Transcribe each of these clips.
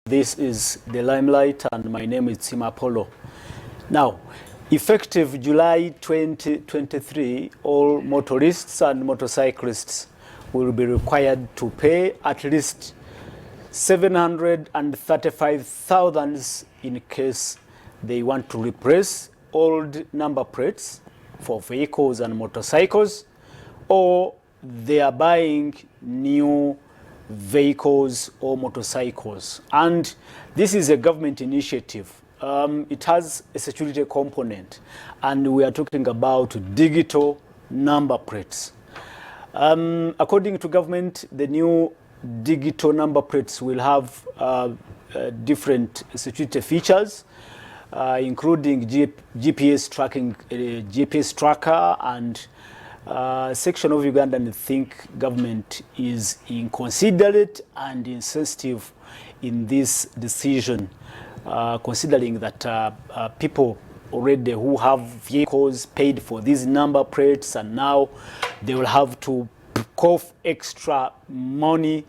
This is The Limelight, and my name is Tim Apollo. Now, effective July 2023, all motorists and motorcyclists will be required to pay at least $735,000 in case they want to replace old number plates for vehicles and motorcycles, or they are buying new vehicles or motorcycles. And this is a government initiative. It has a security component, and we are talking about digital number plates. According to government, the new digital number plates will have different security features, including GPS tracking, GPS tracker, and section of Uganda, and I think government is inconsiderate and insensitive in this decision, considering that people already who have vehicles paid for these number plates, and now they will have to cough extra money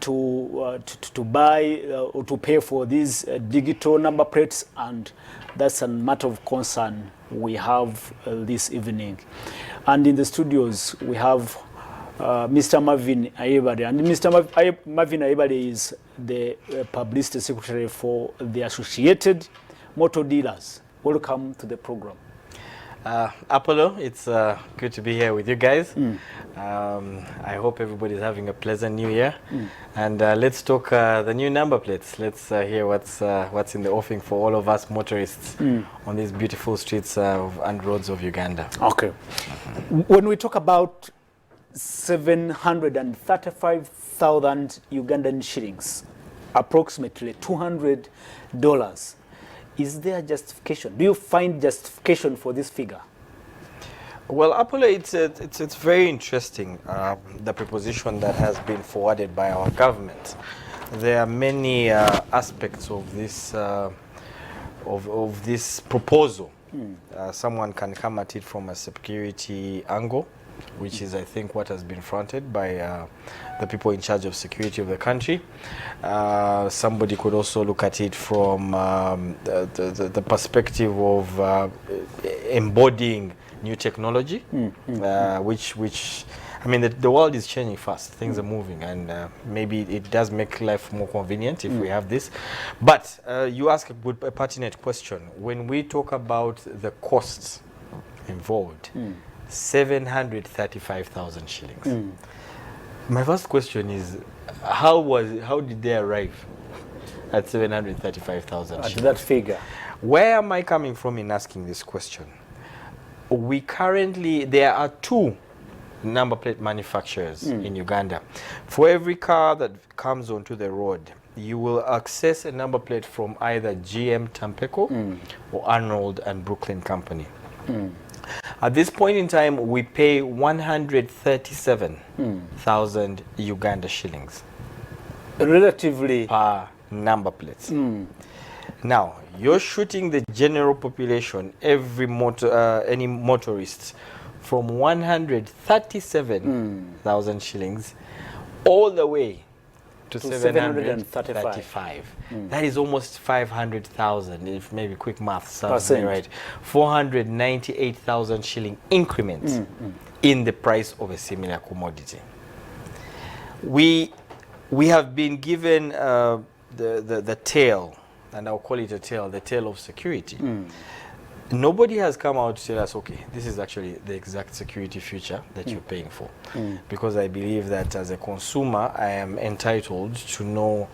to buy or to pay for these digital number plates, and that's a matter of concern we have this evening. And in the studios we have Mr. Marvin Ayebare, and Mr. Marvin Ayebare is the publicity secretary for the Associated Motor Dealers. Welcome to the program. Apollo, it's good to be here with you guys. I hope everybody's having a pleasant new year. And let's talk the new number plates. Let's hear what's in the offing for all of us motorists on these beautiful streets and roads of Uganda. Okay. When we talk about 735,000 Ugandan shillings, approximately $200, is there justification? Do you find justification for this figure? Well, Apollo, it's very interesting, the proposition that has been forwarded by our government. There are many aspects of this this proposal. Someone can come at it from a security angle, which is, I think, what has been fronted by the people in charge of security of the country. Somebody could also look at it from the perspective of embodying new technology, which I mean, the world is changing fast. Things are moving, and maybe it does make life more convenient if we have this. But you ask a pertinent question. When we talk about the costs involved, 735,000 shillings. My first question is, how did they arrive at 735,000 shillings? At that figure. Where am I coming from in asking this question? There are two number plate manufacturers in Uganda. For every car that comes onto the road, you will access a number plate from either GM Tampeco or Arnold and Brooklyn Company. At this point in time, we pay 137,000 Uganda shillings. Relatively. Per number plates. Now, you're shooting the general population, any motorist, from 137,000 shillings all the way to 735. That is almost 500,000, if maybe quick math serves me right. 498,000 shilling increments in the price of a similar commodity. We have been given the tail, and I'll call it a tail, the tail of security. Nobody has come out to tell us, okay, this is actually the exact security feature that you're paying for. Because I believe that as a consumer, I am entitled to know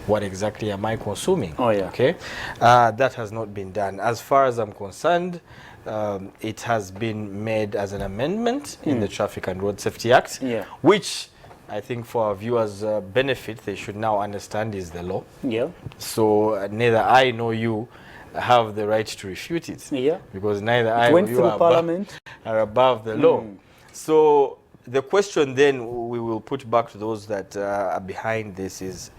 what exactly am I consuming. Oh, yeah. Okay? That has not been done. As far as I'm concerned, it has been made as an amendment in the Traffic and Road Safety Act, which I think for our viewers' benefit, they should now understand is the law. Yeah. So neither I nor you have the right to refute it. Yeah. Because neither I nor you are above the law. So the question then we will put back to those that are behind this is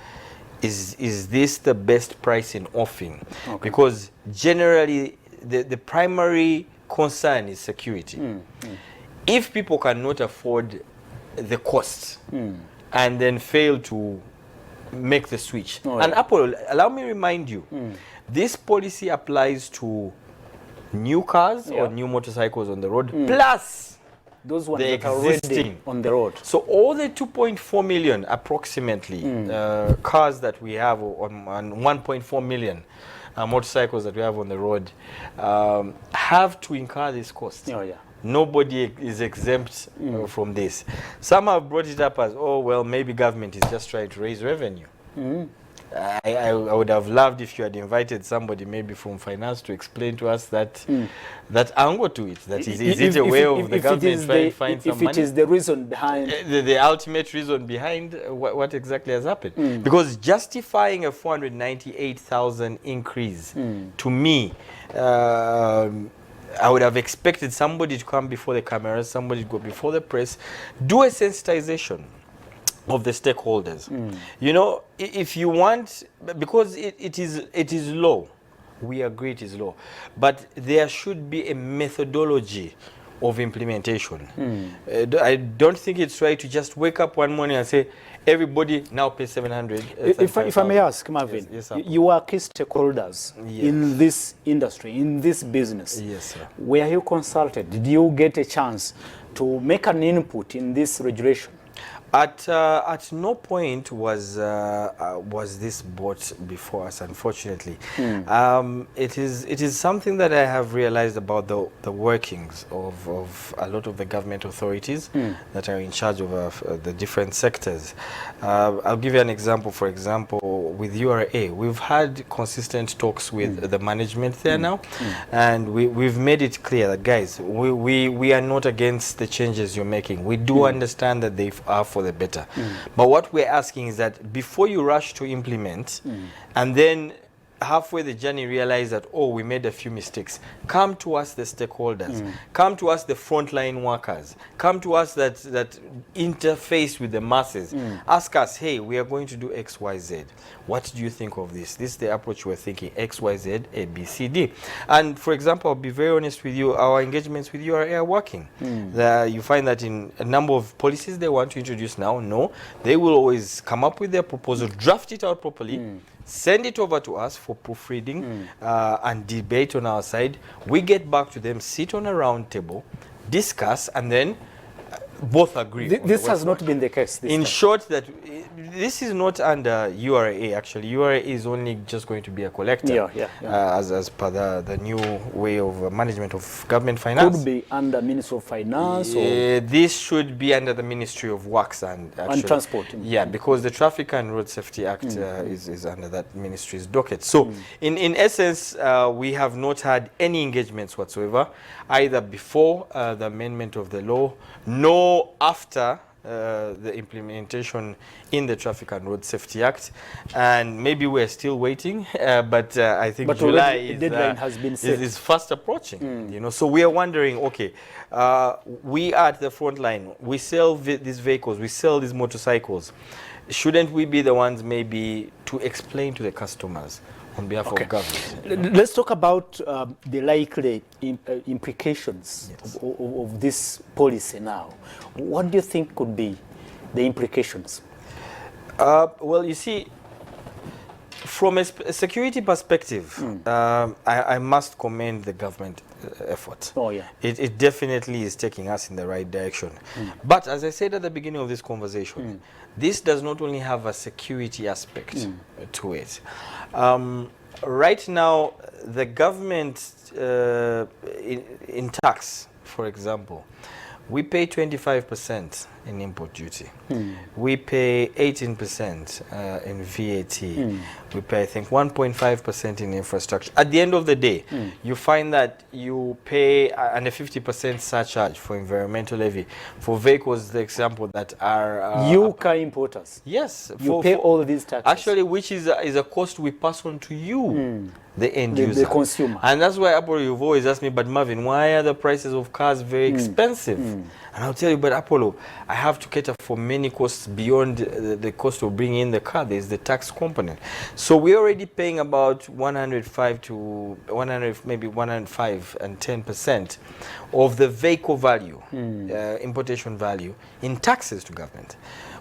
this the best price in offing? Okay. Because generally the primary concern is security. If people cannot afford the cost and then fail to make the switch. Oh, And yeah. Apple, allow me remind you, this policy applies to new cars or Yeah. new motorcycles on the road, plus Those ones the that are already existing on the road. So all the 2.4 million approximately cars that we have on 1.4 million motorcycles that we have on the road have to incur this cost. Oh, yeah. Nobody is exempt from this. Some have brought it up as, oh, well, maybe government is just trying to raise revenue. I would have loved if you had invited somebody maybe from finance to explain to us that that angle to it. That is it a way of the government trying to find some money? If it is the reason behind... The ultimate reason behind what exactly has happened. Because justifying a 498,000 increase, to me, I would have expected somebody to come before the cameras, somebody to go before the press, do a sensitization of the stakeholders. You know, if you want, because it is low, we agree it is low, but there should be a methodology of implementation. I don't think it's right to just wake up one morning and say, everybody now pay 700. If I may ask, Marvin, yes, you are key stakeholders in this industry, in this business. Yes, sir. Were you consulted? Did you get a chance to make an input in this regulation? At no point was this brought before us, unfortunately. It is something that I have realized about the workings of a lot of the government authorities that are in charge of the different sectors. I'll give you an example. For example, with URA, we've had consistent talks with the management there now, and we've made it clear that, guys, we are not against the changes you're making. We do understand that they are for the better. But what we're asking is that before you rush to implement and then halfway the journey realize that, oh, we made a few mistakes, come to us, the stakeholders, come to us, the frontline workers, come to us that interface with the masses, ask us, hey, we are going to do X, Y, Z. What do you think of this? This is the approach we're thinking, X, Y, Z, A, B, C, D. And for example, I'll be very honest with you, our engagements with URA are working. You find that in a number of policies they want to introduce now, no, they will always come up with their proposal, draft it out properly, send it over to us for proofreading and debate on our side. We get back to them, sit on a round table, discuss, and then both agree. This has not been the case. In short, that this is not under URA. Actually, URA is only just going to be a collector, as per the new way of management of government finance. Could be under Ministry of Finance, or this should be under the Ministry of Works and Transport. Yeah, because the Traffic and Road Safety Act is under that ministry's docket. So, in essence, we have not had any engagements whatsoever, either before the amendment of the law, nor after the implementation in the Traffic and Road Safety Act. And maybe we're still waiting, but I think July deadline has been set. Is fast approaching. You know, so we are wondering, okay, we are at the front line. We sell these vehicles, we sell these motorcycles. Shouldn't we be the ones maybe to explain to the customers on behalf of government? Let's talk about the likely implications of this policy now. What do you think could be the implications? Well, you see, from a security perspective, I must commend the government effort. Oh, yeah. It definitely is taking us in the right direction. But as I said at the beginning of this conversation, this does not only have a security aspect to it. Right now, the government in tax, for example, we pay 25% in import duty. We pay 18% in VAT. We pay, I think, 1.5% in infrastructure. At the end of the day, you find that you pay and a 50% surcharge for environmental levy for vehicles, the example, that are... you car importers. Yes. You pay all these taxes. Actually, which is a cost we pass on to you, the end user. The consumer. And that's why, Apollo, you've always asked me, but Marvin, why are the prices of cars very expensive? And I'll tell you, but Apollo, I have to cater for many costs beyond the cost of bringing in the car. There's the tax component. So we're already paying about 105 to 100, maybe 105 and 10% of the vehicle value, importation value, in taxes to government.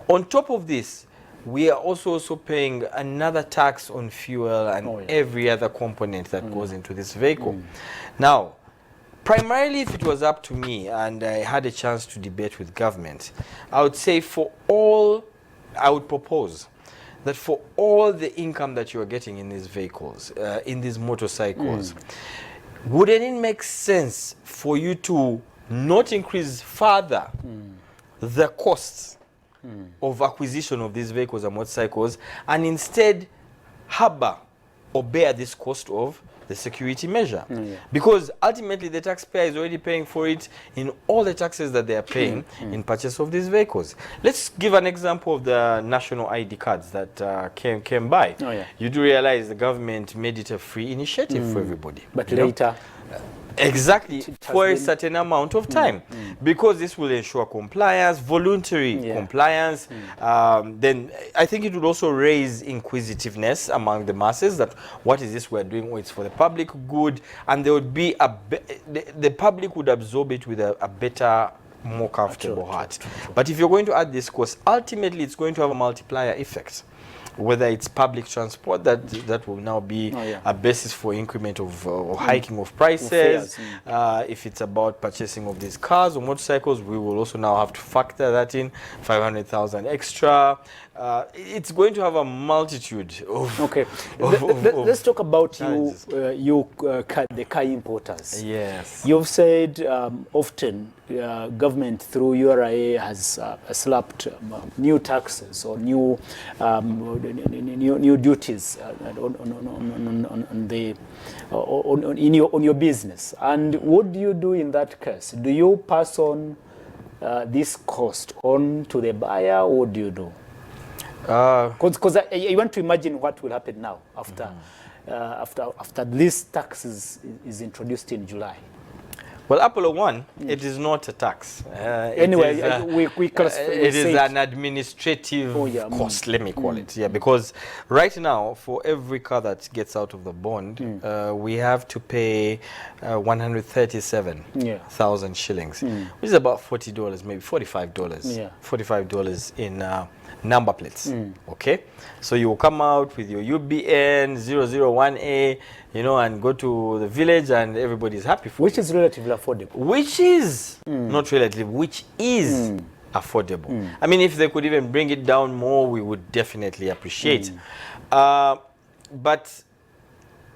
On top of this, we are also paying another tax on fuel and every other component that goes into this vehicle. Now, primarily, if it was up to me and I had a chance to debate with government, I would say I would propose that for all the income that you are getting in these vehicles, in these motorcycles, wouldn't it make sense for you to not increase further the costs of acquisition of these vehicles and motorcycles, and instead harbor or bear this cost of the security measure? Because ultimately the taxpayer is already paying for it in all the taxes that they are paying in purchase of these vehicles. Let's give an example of the national ID cards that came by. You do realize the government made it a free initiative for everybody. But later... Exactly, for a certain amount of time, because this will ensure compliance, voluntary compliance. Then I think it would also raise inquisitiveness among the masses that what is this we're doing? Oh, it's for the public good, and there would be the public would absorb it with a better, more comfortable heart. But if you're going to add this cost, ultimately it's going to have a multiplier effect. Whether it's public transport that will now be a basis for increment of or hiking of prices. If it's about purchasing of these cars or motorcycles, we will also now have to factor that in, 500,000 extra. It's going to have a multitude of... Okay, let's talk about the car importers. Yes. You've said often government through URA has slapped new taxes or new duties on your business. And what do you do in that case? Do you pass on this cost on to the buyer, or what do you do? Because I want to imagine what will happen now after this tax is introduced in July. Well, Apollo 1, it is not a tax. Anyway, it is an administrative cost, let me call it. Yeah, because right now, for every car that gets out of the bond, we have to pay 137,000 shillings, which is about $40, maybe $45. $45 in number plates. Okay, so you will come out with your UBN 001A, you know, and go to the village, and everybody's happy for which is relatively affordable. Which is not relative, which is affordable. I mean, if they could even bring it down more, we would definitely appreciate. But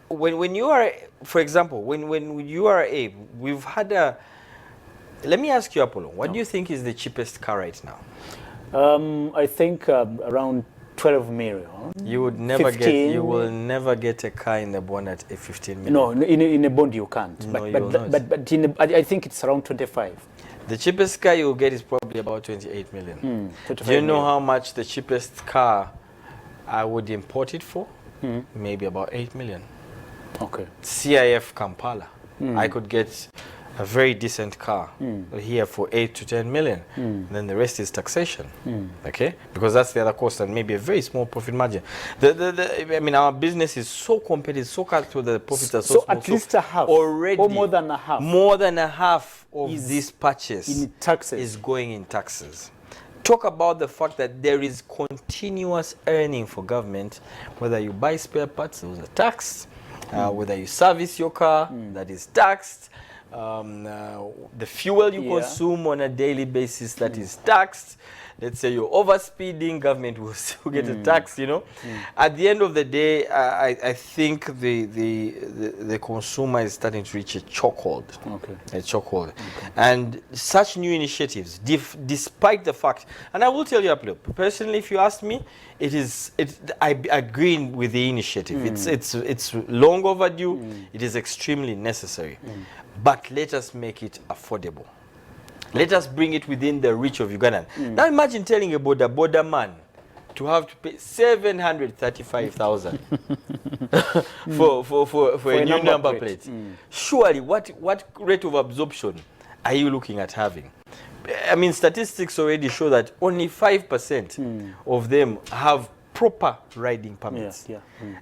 when you are, for example, when you are we've had a. Let me ask you, Apollo, what do you think is the cheapest car right now? I think around 12 million. You would never 15. You will never get a car in the bond at a 15 million. No, in a bond you can't. No, but I think it's around 25. The cheapest car you'll get is probably about 28 million. Do you know how much the cheapest car I would import it for? Maybe about 8 million. Okay. CIF Kampala. I could get a very decent car here for 8 to 10 million. Then the rest is taxation. Okay, because that's the other cost, and maybe a very small profit margin. I mean, our business is so competitive, so cut to the profits are so small. At least a half, already, or more than a half. More than a half of this purchase in taxes is going in taxes. Talk about the fact that there is continuous earning for government, whether you buy spare parts, those are taxed. Whether you service your car, that is taxed. The fuel you consume on a daily basis, that is taxed. Let's say you're overspeeding, government will still get a tax, you know. At the end of the day, I think the consumer is starting to reach a chokehold. A chokehold. And such new initiatives, despite the fact, and I will tell you, personally, if you ask me, I agree with the initiative. It's long overdue. It is extremely necessary. But let us make it affordable. Let us bring it within the reach of Ugandan. Now imagine telling a border man to have to pay 735,000 for a new number plate. Surely, what rate of absorption are you looking at having? I mean, statistics already show that only 5% of them have proper riding permits.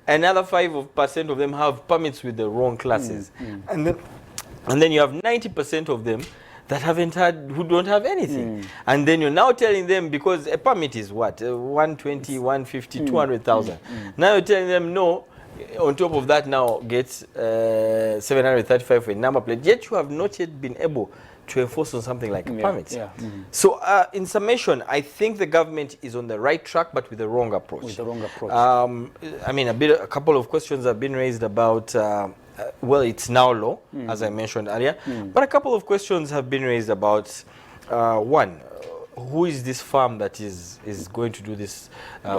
Another 5% of them have permits with the wrong classes. And then you have 90% of them that who don't have anything. And then you're now telling them, because a permit is what? 120, 150, 200,000. Now you're telling them, no, on top of that now get 735 for a number plate, yet you have not yet been able to enforce on something like a permit. Yeah. So in summation, I think the government is on the right track, but with the wrong approach. With the wrong approach. I mean, a couple of questions have been raised about, well, it's now law, as I mentioned earlier, but a couple of questions have been raised about, one, who is this firm that is going to do this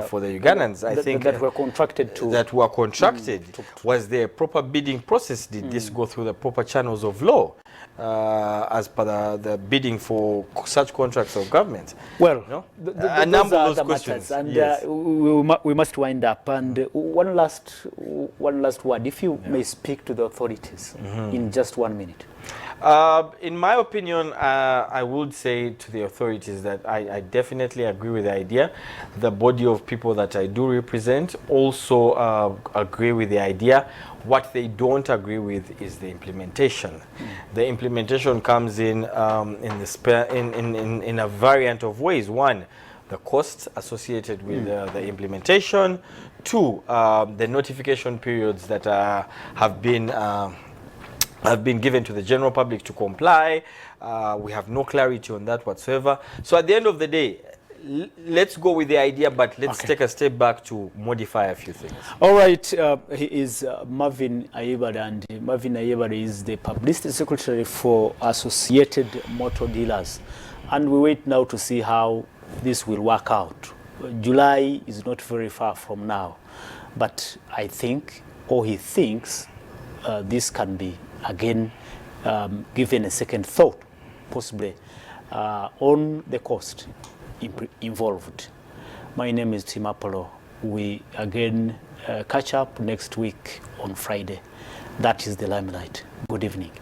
for the Ugandans? I think that were contracted to. That were contracted. Was there a proper bidding process? Did this go through the proper channels of law as per the bidding for such contracts of government? Well, no? a number of those questions, and yes. we must wind up. And one last word, if you may speak to the authorities in just 1 minute. In my opinion, I would say to the authorities that I definitely agree with the idea. The body of people that I do represent also agree with the idea. What they don't agree with is the implementation. The implementation comes in in a variant of ways. One, the costs associated with the implementation. Two, the notification periods that have been given to the general public to comply. We have no clarity on that whatsoever. So at the end of the day, let's go with the idea, but let's take a step back to modify a few things. All right, he is Marvin Ayebade, and Marvin Ayebade is the publicity secretary for Associated Motor Dealers. And we wait now to see how this will work out. July is not very far from now, but I think, or he thinks, this can be again given a second thought, possibly, on the cost involved. My name is Tim Apollo. We again catch up next week on Friday. That is the Limelight. Good evening.